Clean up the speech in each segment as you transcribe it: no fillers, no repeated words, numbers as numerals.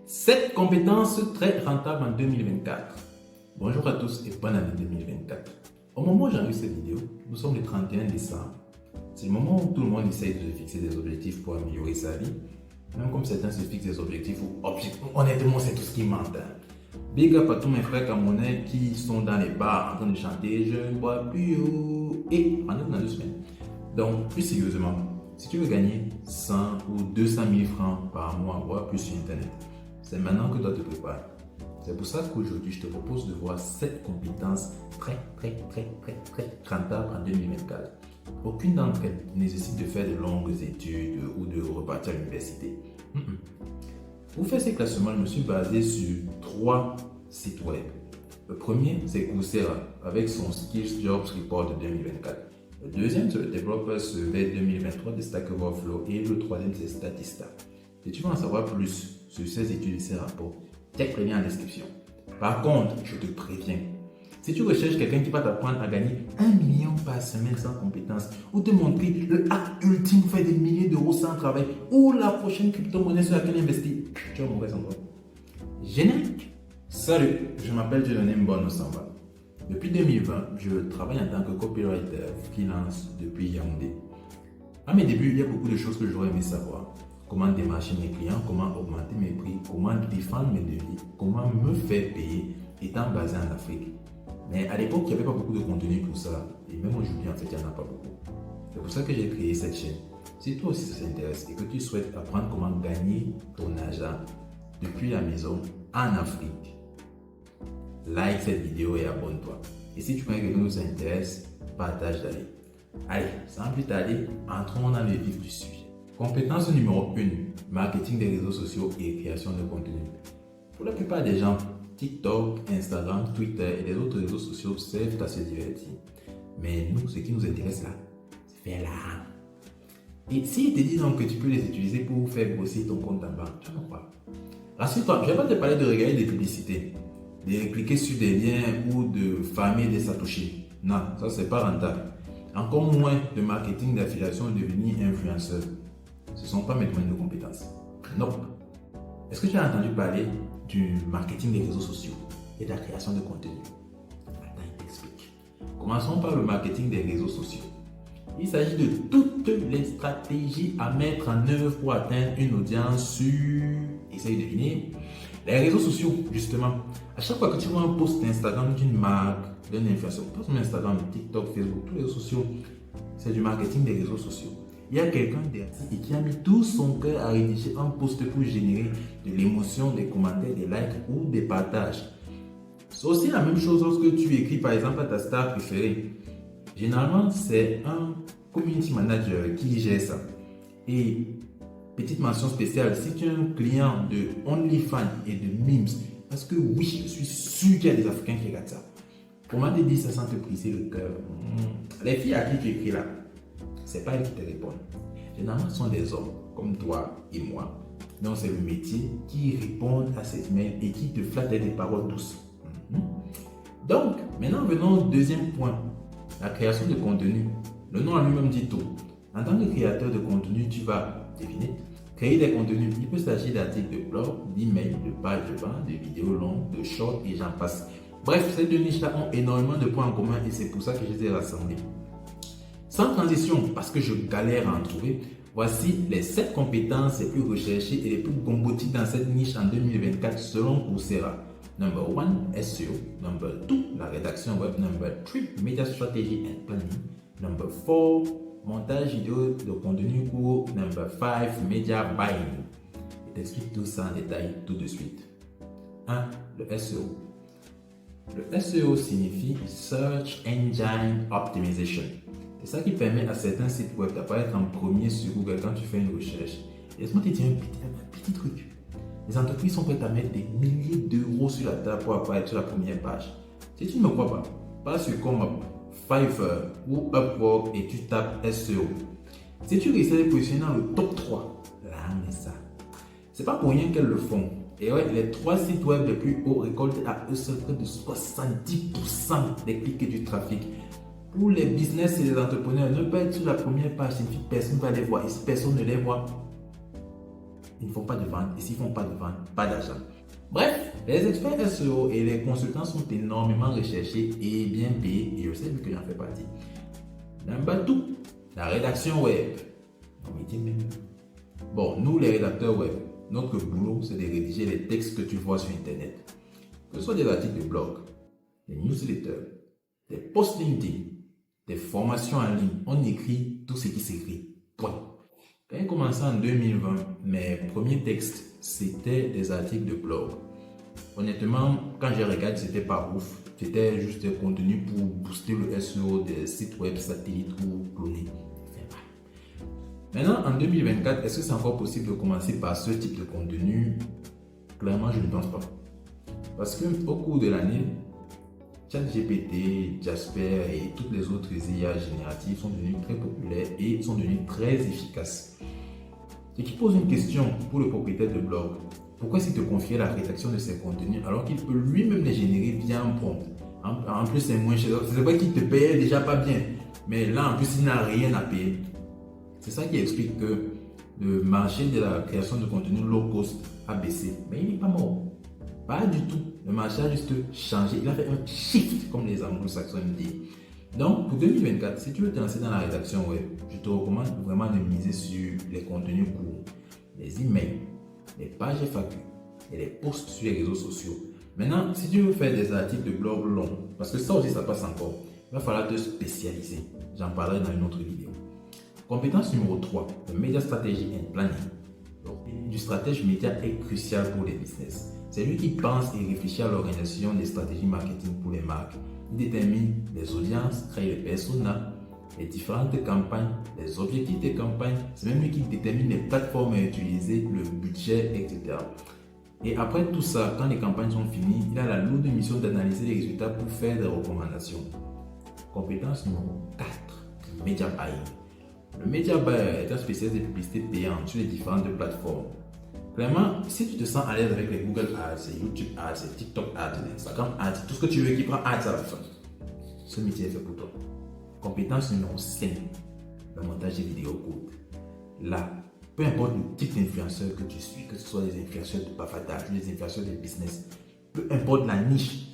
7 compétences très rentables en 2024. Bonjour à tous et bonne année 2024. Au moment où j'enregistre cette vidéo, nous sommes le 31 décembre. C'est le moment où tout le monde essaye de se fixer des objectifs pour améliorer sa vie. Même comme certains se fixent des objectifs où, honnêtement, c'est tout ce qui manque. Big up à tous mes frères camerounais qui sont dans les bars en train de chanter Je ne bois plus et on est dans 2 semaines. Donc, plus sérieusement, si tu veux gagner 100 ou 200 000 francs par mois, voire plus sur Internet, c'est maintenant que tu dois te préparer. C'est pour ça qu'aujourd'hui, je te propose de voir 7 compétences très rentables en 2024. Aucune d'entre elles ne nécessite de faire de longues études ou de repartir à l'université. Pour faire ces classements, je me suis basé sur 3 sites web. Le premier, c'est Coursera, avec son Skills Jobs Report de 2024. Le deuxième, c'est le Developer Survey 2023 de Stack Overflow. Et le troisième, c'est Statista. Si tu veux en savoir plus sur ces études et ces rapports, check le lien en description. Par contre, je te préviens, si tu recherches quelqu'un qui va t'apprendre à gagner 1 million par semaine sans compétences, ou te montrer le hack ultime pour faire des milliers d'euros sans travail, ou la prochaine crypto-monnaie sur laquelle investir, tu vas mauvais endroit. Générique. Salut, je m'appelle Dieudonné Mbono Samba. Depuis 2020, je travaille en tant que copywriter freelance depuis Yaoundé. À mes débuts, il y a beaucoup de choses que j'aurais aimé savoir. Comment démarcher mes clients, comment augmenter mes prix, comment défendre mes devis, comment me faire payer étant basé en Afrique. Mais à l'époque, il n'y avait pas beaucoup de contenu pour ça. Et même aujourd'hui, en fait, il n'y en a pas beaucoup. C'est pour ça que j'ai créé cette chaîne. Si toi aussi ça t'intéresse et que tu souhaites apprendre comment gagner ton argent depuis la maison en Afrique, like cette vidéo et abonne-toi. Et si tu connais quelqu'un qui s'intéresse, partage d'aller. Allez, sans plus tarder, entrons dans le vif du sujet. Compétence numéro 1, marketing des réseaux sociaux et création de contenu. Pour la plupart des gens, TikTok, Instagram, Twitter et les autres réseaux sociaux servent à se divertir. Mais nous, ce qui nous intéresse là, c'est faire l'argent. Et s'ils te disent donc que tu peux les utiliser pour faire grossir ton compte en banque, tu vas quoi? Rassure-toi, je ne vais pas te parler de regarder des publicités, de cliquer sur des liens ou de farmer des satoshis. Non, ça c'est pas rentable. Encore moins de marketing d'affiliation et devenir influenceur. Ce ne sont pas mes domaines de compétences. Non. Est-ce que tu as entendu parler du marketing des réseaux sociaux et de la création de contenu? Attends, je t'explique. Commençons par le marketing des réseaux sociaux. Il s'agit de toutes les stratégies à mettre en œuvre pour atteindre une audience sur, essaye de deviner, les réseaux sociaux, justement. À chaque fois que tu vois un post Instagram d'une marque, d'un influenceur, pas seulement Instagram, TikTok, Facebook, tous les réseaux sociaux, c'est du marketing des réseaux sociaux. Il y a quelqu'un derrière qui a mis tout son cœur à rédiger un post pour générer de l'émotion, des commentaires, des likes ou des partages. C'est aussi la même chose lorsque tu écris par exemple à ta star préférée. Généralement, c'est un community manager qui gère ça. Et petite mention spéciale, si tu es un client de OnlyFans et de Memes, parce que oui, je suis sûr qu'il y a des Africains qui regardent ça. Comment te dire ça sans te briser le cœur? Les filles à qui tu écris là, c'est pas elles qui te répondent. Généralement, ce sont des hommes comme toi et moi. Donc, c'est le métier qui répond à cette mail et qui te flatte des paroles douces. Donc, maintenant, venons au deuxième point. La création de contenu. Le nom en lui-même dit tout. En tant que créateur de contenu, tu vas deviner, créer des contenus. Il peut s'agir d'articles de blog, d'emails, de pages de vente, de vidéos longues, de shorts et j'en passe. Bref, ces 2 niches-là ont énormément de points en commun et c'est pour ça que je les ai rassemblés. Sans transition, parce que je galère à en trouver, voici les 7 compétences les plus recherchées et les plus bombotiques dans cette niche en 2024 selon Coursera. Number 1, SEO. Number 2, la rédaction web. Number 3, media strategy and planning. Number 4, montage vidéo de contenu court. Number 5, media buying. Je t'explique tout ça en détail tout de suite. 1. Le SEO. Le SEO signifie Search Engine Optimization. C'est ça qui permet à certains sites web d'apparaître en premier sur Google quand tu fais une recherche. Et laisse-moi te dire un petit truc. Les entreprises sont prêtes à mettre des milliers d'euros sur la table pour apparaître sur la première page. Si tu ne me crois pas, passe sur ComeUp, Fiverr ou Upwork et tu tapes SEO. Si tu réussis à les positionner dans le top 3, là on est ça. C'est pas pour rien qu'elles le font. Et ouais, les 3 sites web les plus hauts récoltent à eux seuls près de 70% des clics et du trafic. Pour les business et les entrepreneurs, ne pas être sur la première page signifie que personne ne va les voir. Et si personne ne les voit, ils ne font pas de vente. Et s'ils ne font pas de vente, pas d'argent. Bref, les experts SEO et les consultants sont énormément recherchés et bien payés. Et je sais que j'en fais partie. Number 2, la rédaction web. Bon, nous les rédacteurs web, notre boulot c'est de rédiger les textes que tu vois sur Internet. Que ce soit des articles de blog, des newsletters, des posts LinkedIn, des formations en ligne, on écrit tout ce qui s'écrit. Point. Quand j'ai commencé en 2020, mes premiers textes, c'était des articles de blog. Honnêtement, quand j'ai regardé, c'était pas ouf. C'était juste des contenus pour booster le SEO des sites web satellites ou clonés. Maintenant, en 2024, est-ce que c'est encore possible de commencer par ce type de contenu? Clairement, je ne pense pas. Parce qu'au cours de l'année, ChatGPT, Jasper et toutes les autres IA génératives sont devenus très populaires et sont devenus très efficaces. Ce qui pose une question pour le propriétaire de blog. Pourquoi s'il te confiait la rédaction de ses contenus alors qu'il peut lui-même les générer via un prompt? En plus, c'est moins cher. C'est vrai qu'il te payait déjà pas bien. Mais là, en plus, il n'a rien à payer. C'est ça qui explique que le marché de la création de contenu low cost a baissé. Mais il n'est pas mort. Pas du tout. Le marché a juste changé. Il a fait un shift, comme les anglo-saxons disent. Donc, pour 2024, si tu veux te lancer dans la rédaction web, je te recommande vraiment de miser sur les contenus courts, les emails, les pages FAQ et les posts sur les réseaux sociaux. Maintenant, si tu veux faire des articles de blog longs, parce que ça aussi, ça passe encore, il va falloir te spécialiser. J'en parlerai dans une autre vidéo. Compétence numéro 3, le Media Strategy and Planning. Donc, du stratège média est crucial pour les business. C'est lui qui pense et réfléchit à l'organisation des stratégies marketing pour les marques. Il détermine les audiences, crée les personas, les différentes campagnes, les objectifs des campagnes. C'est même lui qui détermine les plateformes à utiliser, le budget, etc. Et après tout ça, quand les campagnes sont finies, il a la lourde mission d'analyser les résultats pour faire des recommandations. Compétence numéro 4, Media Buying. Le Media Buyer est un spécialiste de publicité payante sur les différentes plateformes. Clairement, si tu te sens à l'aise avec les Google Ads, les YouTube Ads, les TikTok Ads, les Instagram Ads, tout ce que tu veux qui prend Ads à la fin, ce métier est fait pour toi. Compétence numéro 5, le montage des vidéos courtes. Là, peu importe le type d'influenceur que tu suis, que ce soit des influenceurs de bavardage, des influenceurs de business, peu importe la niche,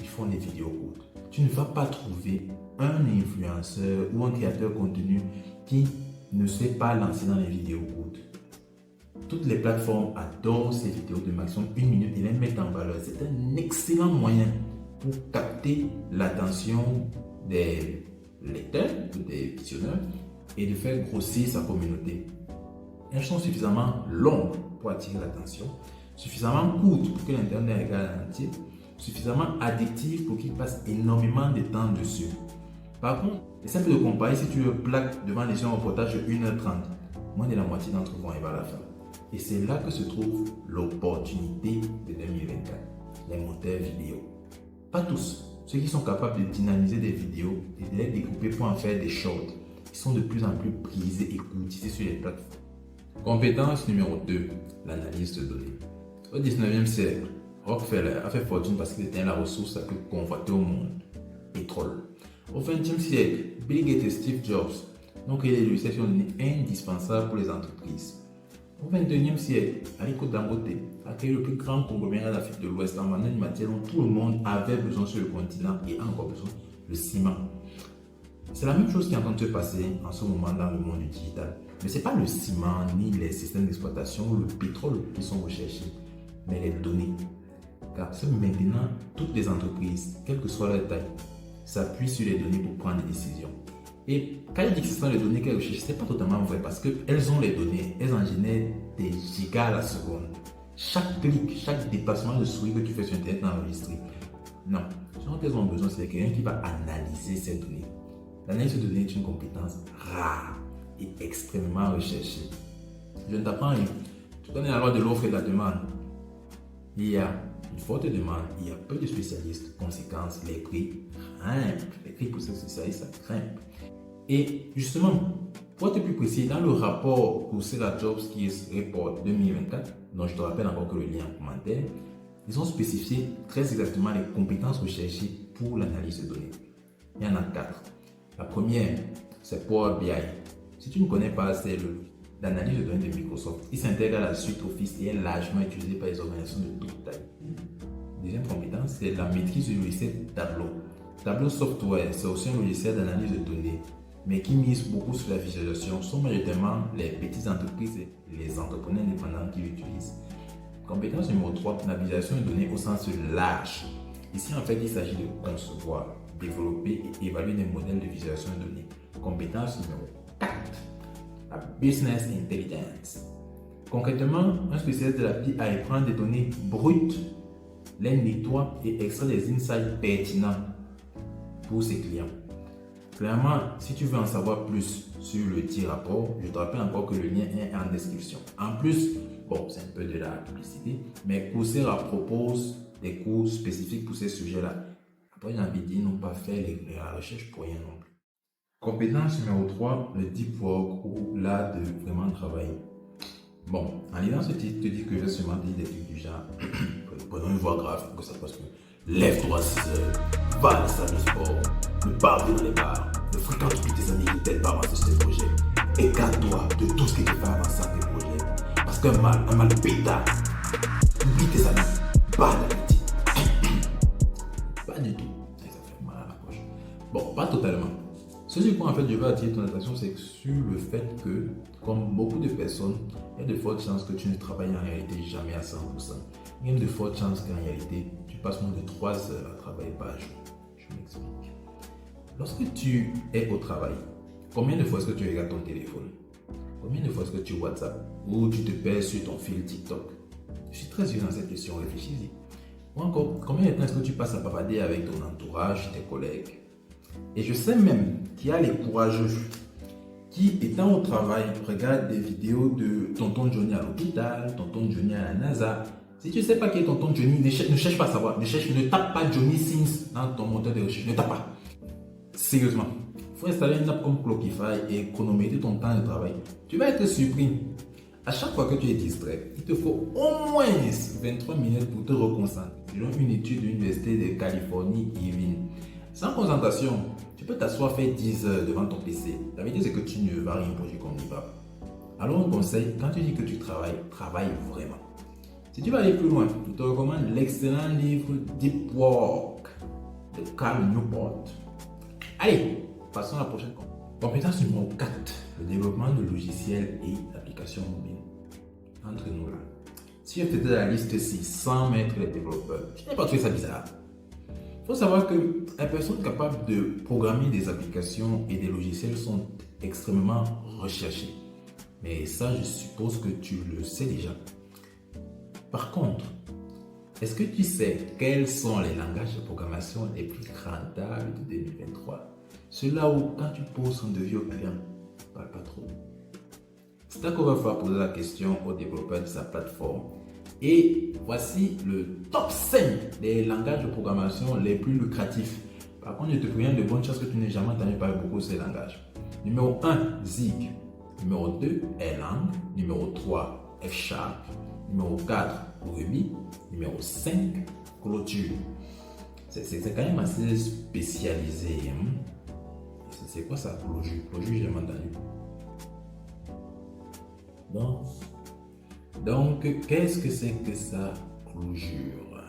ils font des vidéos courtes. Tu ne vas pas trouver un influenceur ou un créateur de contenu qui ne s'est pas lancé dans les vidéos courtes. Toutes les plateformes adorent ces vidéos de maximum 1 minute et les mettent en valeur. C'est un excellent moyen pour capter l'attention des lecteurs ou des visionneurs et de faire grossir sa communauté. Elles sont suffisamment longues pour attirer l'attention, suffisamment courtes pour que l'internet regarde en entier, suffisamment addictives pour qu'il passe énormément de temps dessus. Par contre, c'est simple de comparer si tu le plaques devant les gens en reportage de 1h30. Moins de la moitié d'entre vous vont arriver à la fin. Et c'est là que se trouve l'opportunité de 2024. Les monteurs vidéo. Pas tous. Ceux qui sont capables de dynamiser des vidéos et de les découper pour en faire des shorts, ils sont de plus en plus prisés et courtisés sur les plateformes. Compétence numéro 2, l'analyse de données. Au 19e siècle, Rockefeller a fait fortune parce qu'il était la ressource la plus convoitée au monde, pétrole. Au 20e siècle, Bill Gates et Steve Jobs ont créé des logiciels qui sont devenus indispensables pour les entreprises. Au 21e siècle, Aliko Dangote a créé le plus grand conglomérat d'Afrique de l'Ouest en vendant une matière dont tout le monde avait besoin sur le continent et a encore besoin, le ciment. C'est la même chose qui est en train de se passer en ce moment dans le monde du digital. Mais ce n'est pas le ciment ni les systèmes d'exploitation ou le pétrole qui sont recherchés, mais les données. Car maintenant, toutes les entreprises, quelle que soit leur taille, s'appuient sur les données pour prendre des décisions. Et quand je dis que ce sont les données qu'elles recherchent, ce n'est pas totalement vrai parce qu'elles ont les données, elles en génèrent des gigas à la seconde. Chaque clic, chaque déplacement de souris que tu fais sur Internet est enregistré. Non, ce dont elles ont besoin, c'est quelqu'un qui va analyser ces données. L'analyse de données est une compétence rare et extrêmement recherchée. Je ne t'apprends rien. Tu connais la loi de l'offre et de la demande. Il y a une forte demande, il y a peu de spécialistes. Conséquence, les prix grimpent. Les prix pour ces spécialistes, ça grimpe. Et justement, pour être plus précis, dans le rapport Coursera Jobs Skills Report 2024, dont je te rappelle encore que le lien en commentaire, ils ont spécifié très exactement les compétences recherchées pour l'analyse de données. Il y en a 4. La première, c'est Power BI. Si tu ne connais pas, c'est d'analyse de données de Microsoft. Il s'intègre à la suite Office et est largement utilisé par les organisations de toute taille. Deuxième compétence, c'est la maîtrise du logiciel Tableau. Tableau Software, c'est aussi un logiciel d'analyse de données, mais qui mise beaucoup sur la visualisation. Ce sont majoritairement les petites entreprises et les entrepreneurs indépendants qui l'utilisent. Compétence numéro 3, la visualisation de données au sens large. Ici, en fait, il s'agit de concevoir, développer et évaluer des modèles de visualisation de données. Compétence numéro 4, la Business Intelligence. Concrètement, un spécialiste de la BI prend des données brutes, les nettoie et extrait des insights pertinents pour ses clients. Clairement, si tu veux en savoir plus sur le dit rapport, je te rappelle encore que le lien est en description. En plus, bon, c'est un peu de la publicité, mais Coursera propose des cours spécifiques pour ces sujets-là. Après, j'ai envie de dire, non pas faire la recherche pour rien non plus. Compétence numéro 3, le deep work ou l'art de vraiment travailler. Bon, en lisant ce titre, te dis que je vais seulement dire des trucs du genre, prenons une voix grave pour que ça passe mieux. Lève-toi à 6 heures, va à la salle de sport, ne parle dans les bars, ne fréquente plus tes amis qui t'aident pas à avancer sur tes projets. Écarte-toi de tout ce qui te fait avancer à tes projets. Parce qu'un mal pétard, oublie tes amis, pas d'appétit. Pas du tout, ça fait mal à la poche. Bon, pas totalement. Ce sur quoi en fait je veux attirer ton attention, c'est sur le fait que, comme beaucoup de personnes, il y a de fortes chances que tu ne travailles en réalité jamais à 100%. Il y a de fortes chances qu'en réalité, tu passes moins de 3 heures à travailler par jour. Je m'explique. Lorsque tu es au travail, combien de fois est-ce que tu regardes ton téléphone? Combien de fois est-ce que tu WhatsApp ou tu te perds sur ton fil TikTok? Je suis très sûr dans cette question, réfléchis-y. Ou encore, combien de temps est-ce que tu passes à bavarder avec ton entourage, tes collègues? Et je sais même qu'il y a les courageux qui, étant au travail, regardent des vidéos de tonton Johnny à l'hôpital, tonton Johnny à la NASA. Si tu ne sais pas qui est tonton Johnny, ne cherche pas à savoir. Ne tape pas Johnny Sins dans ton moteur de recherche. Ne tape pas. Sérieusement. Il faut installer une app comme Clockify et chronométrer ton temps de travail. Tu vas être surpris. À chaque fois que tu es distrait, il te faut au moins 23 minutes pour te reconcentrer. Selon une étude de l'Université de Californie, Irvine. Sans concentration, tu peux t'asseoir faire 10 heures devant ton PC. La vérité, c'est que tu ne vas rien produire comme n'y va. Alors, un conseil, quand tu dis que tu travailles, travaille vraiment. Si tu veux aller plus loin, je te recommande l'excellent livre Deep Work de Cal Newport. Allez, passons à la prochaine compétence numéro 4, le développement de logiciels et d'applications mobiles. Entre nous là. Si je faisais la liste 6 sans mettre les développeurs, je n'ai pas trouvé ça bizarre. Il faut savoir que les personnes capables de programmer des applications et des logiciels sont extrêmement recherchées. Mais ça, je suppose que tu le sais déjà. Par contre, est-ce que tu sais quels sont les langages de programmation les plus rentables de 2023? Ceux-là où, quand tu poses un devis au client, ne parle pas trop. Stack Overflow poser la question aux développeurs de sa plateforme. Et voici le top 5 des langages de programmation les plus lucratifs. Par contre, je te préviens de bonnes chances que tu n'aies jamais entendu parler beaucoup de ces langages. Numéro 1, Zig. Numéro 2, Erlang. Numéro 3, F#. Numéro 4, Ruby. Numéro 5, Clojure. C'est quand même assez spécialisé. Hein? C'est quoi ça, Clojure? Clojure, j'ai jamais entendu. Donc, qu'est-ce que c'est que ça, Clojure?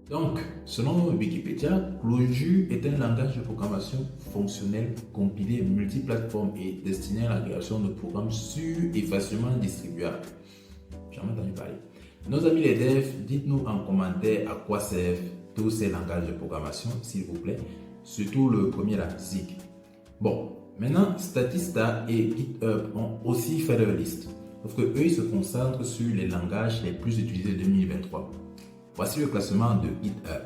Donc, selon Wikipédia, Clojure est un langage de programmation fonctionnel compilé multiplateforme et destiné à la création de programmes sûrs et facilement distribuables. Jamais entendu parler. Nos amis les devs, dites-nous en commentaire à quoi servent tous ces langages de programmation, s'il vous plaît. Surtout le premier là, Zig. Bon, maintenant, Statista et GitHub ont aussi fait leur liste. Sauf que eux, ils se concentrent sur les langages les plus utilisés de 2023. Voici le classement de GitHub.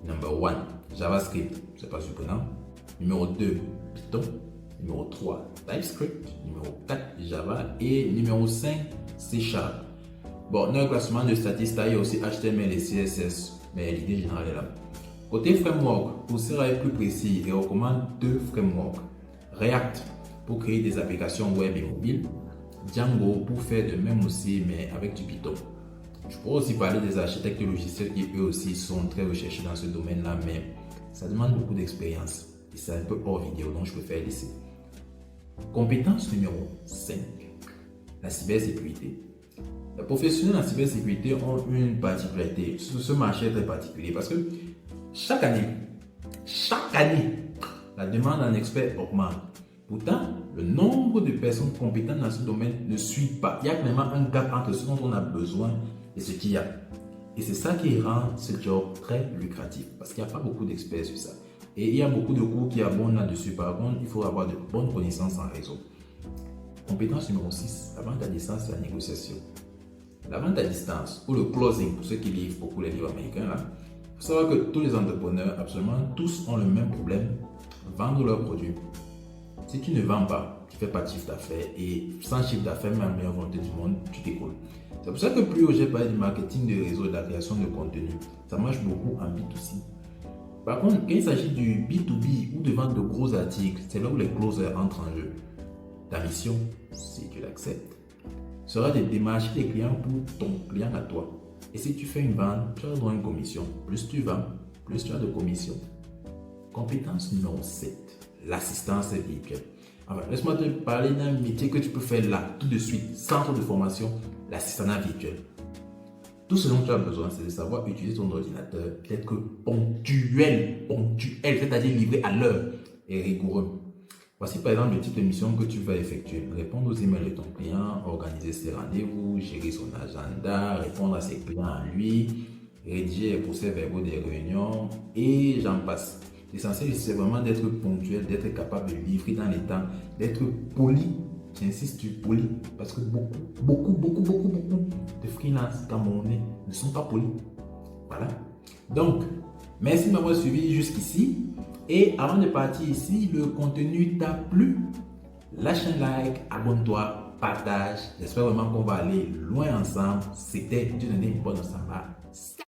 Number 1, JavaScript, c'est pas surprenant. Numéro 2, Python. Numéro 3, TypeScript. Numéro 4, Java. Et numéro 5, C#. Bon, dans le classement de Statista, il y a aussi HTML et CSS, mais l'idée générale est là. Côté framework, Coursera est plus précis et recommande 2 frameworks. React pour créer des applications web et mobiles. Django pour faire de même aussi, mais avec du Python. Je pourrais aussi parler des architectes logiciels qui eux aussi sont très recherchés dans ce domaine-là, mais ça demande beaucoup d'expérience et c'est un peu hors vidéo, donc je préfère laisser. Compétence numéro 5, la cybersécurité. Les professionnels en cybersécurité ont une particularité. Ce marché est très particulier parce que chaque année, la demande en experts augmente. Pourtant, le nombre de personnes compétentes dans ce domaine ne suit pas. Il y a vraiment un gap entre ce dont on a besoin et ce qu'il y a. Et c'est ça qui rend ce job très lucratif parce qu'il n'y a pas beaucoup d'experts sur ça. Et il y a beaucoup de cours qui abondent là-dessus. Par contre, il faut avoir de bonnes connaissances en réseau. Compétence numéro 6, la vente à distance et la négociation. La vente à distance ou le closing, pour ceux qui lisent beaucoup les livres américains, là, il faut savoir que tous les entrepreneurs, absolument tous, ont le même problème, vendre leurs produits. Si tu ne vends pas, tu ne fais pas de chiffre d'affaires et sans chiffre d'affaires, même la meilleure volonté du monde, tu t'écroules. C'est pour ça que plus haut j'ai parlé du marketing de réseau et de la création de contenu, ça marche beaucoup en B2C. Par contre, quand il s'agit du B2B ou de vente de gros articles, c'est là où les closers entrent en jeu. Ta mission, si tu l'acceptes, sera de démarcher des clients pour ton client à toi. Et si tu fais une vente, tu as droit à une commission. Plus tu vends, plus tu as de commission. Compétence numéro 7, l'assistance virtuelle. Enfin, laisse-moi te parler d'un métier que tu peux faire là, tout de suite, centre de formation, l'assistant virtuel. Tout ce dont tu as besoin, c'est de savoir utiliser ton ordinateur, d'être ponctuel, c'est-à-dire livré à l'heure et rigoureux. Voici par exemple le type de mission que tu vas effectuer. Répondre aux emails de ton client, organiser ses rendez-vous, gérer son agenda, répondre à ses clients à lui, rédiger les procès-verbaux des réunions et j'en passe. L'essentiel, c'est vraiment d'être ponctuel, d'être capable de livrer dans les temps, d'être poli. J'insiste sur poli parce que beaucoup de freelance camerounais ne sont pas polis. Voilà. Donc, merci de m'avoir suivi jusqu'ici. Et avant de partir ici, le contenu t'a plu? Lâche un like, abonne-toi, partage. J'espère vraiment qu'on va aller loin ensemble. C'était Dieudonné Bonosamba.